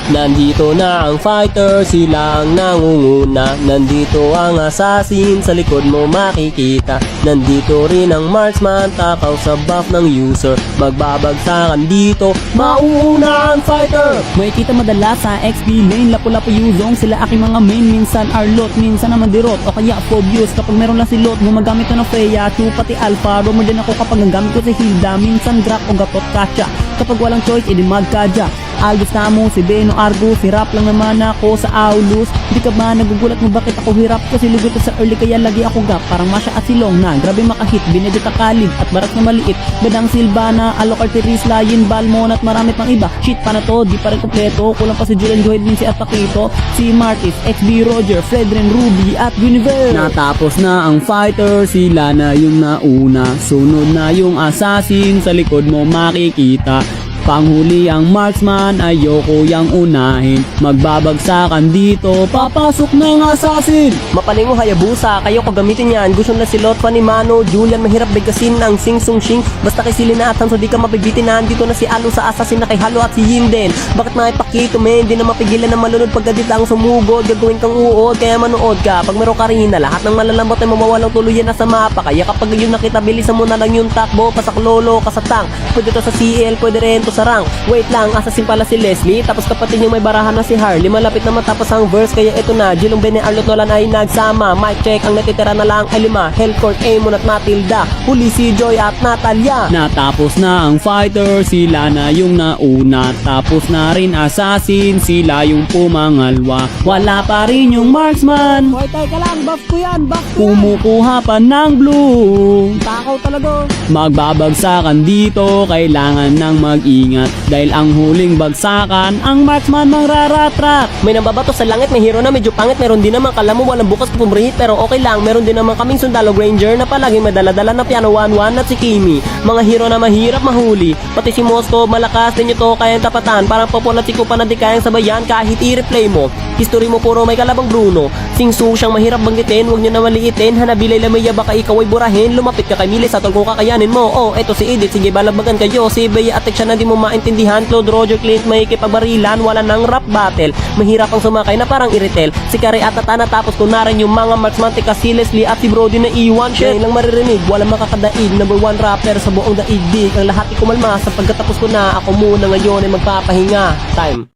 Nandito na ang fighter, sila ang nangunguna. Nandito ang assassin, sa likod mo makikita. Nandito rin ang marksman, takaw sa buff ng user. Magbabagsakan dito, mauuna ang fighter. May kita madalas sa XP lane, lapu-lapu yuzong. Sila aking mga main, minsan Arlot, minsan naman Dirot o kaya Phobius. Kapag meron lang si Lot, gumagamit ko ng Freya, Chu, pati Alpha. Romer din ako kapag nagamit ko si Hilda, minsan Drak o Gatot Katya. Kapag walang choice, edi magkadya. Aldous Tamo, si Beno Argus, hirap lang naman ako sa Aulus. Di ka ba nagugulat mo bakit ako hirap? Kasi lugot sa early kaya lagi ako gap. Parang Masha at Silong na grabe makahit, Benedetta Khalid at Barak na maliit. Badang Silvana, Alok Arteris, Layin, Balmon at marami pang iba. Shit pa na to, di pa rin kompleto. Kulang pa si Julian Joedmin, si Atakito, si Martis, XB Roger, Fredren, Ruby at Guinevere. Natapos na ang fighter, sila na yung nauna. Sunod na yung assassin, sa likod mo makikita. Panghuli ang marksman, ayoko yang unahin. Magbabagsakan dito, papasok ng assassin. Mapalingo Hayabusa, kayo ko gamitin yan. Gusto na si Lot pa ni Mano, Julian mahirap bigkasin ang Sing Sung Shing. Basta kay Silinatan so di ka mapibitin na. Dito na si Alo sa assassin na kay Halo at si Yinden. Bakit nakipakito men, di na mapigilan na malunod pagkadit ang sumugod. Gagawin kang uod, kaya manood ka. Pag meron ka rin na lahat ng malalambot ay mawawalang tuluyan na sa mapa. Kaya kapag yun nakita, bilisan mo na lang yung takbo. Pasak lolo, kasatang. Pwede to sa CL, pwede rin to sa rank. Wait lang, assassin pala si Leslie. Tapos kapatid yung may barahan na si Harley. Malapit na matapos ang verse, kaya ito na. Jilong Bene Arlot Nolan ay nagsama. Mic check, ang natitira na lang ay 5. Hellcourt, Amon at Matilda. Huli si Joy at Natalia. Natapos na ang fighter, sila na yung nauna. Tapos na rin assassin, sila yung pumangalwa. Wala pa rin yung marksman. Hoy, teka lang, buff ko yan. Kumukuha pa ng blue. Takaw talaga. Magbabagsakan dito, kailangan ng mag-ingat. Dahil ang huling bagsakan, ang marksman ng raratrak. May nambabato sa langit, may hero na medyo pangit. Meron din naman kalamo, walang bukas pumrihit. Pero okay lang, meron din naman kaming sundalo Granger na palaging may dala-dala na piano 1-1 at si Kimi. Mga hero na mahirap mahuli. Pati si Moscow, malakas din ito kayang tapatan. Parang populat si Kupa na di kayang sabayan kahit i-replay mo. History mo puro may kalabang Bruno. Singsu siyang mahirap banggitin, huwag nyo na maliitin. Hanabilay lamaya baka ikaw ay burahin. Lumapit ka kay Milis at kung kakayanin mo. Oh, eto si Edith, sige balagbagan kayo. Si Bea at siya na di mo maintindihan. Claude Roger Clint may kipagbarilan, wala nang rap battle. Mahirap ang sumakay na parang iritel. Si Kari at Tatana tapos ko na rin yung mga marksman tika si Leslie at si Brody na iwan. Shit, lang maririnig, walang makakadaig. Number 1 rapper sa buong daigdig. Ang lahat ikumalma sa pagkatapos ko na. Ako muna ngayon ay magpapahinga. Time.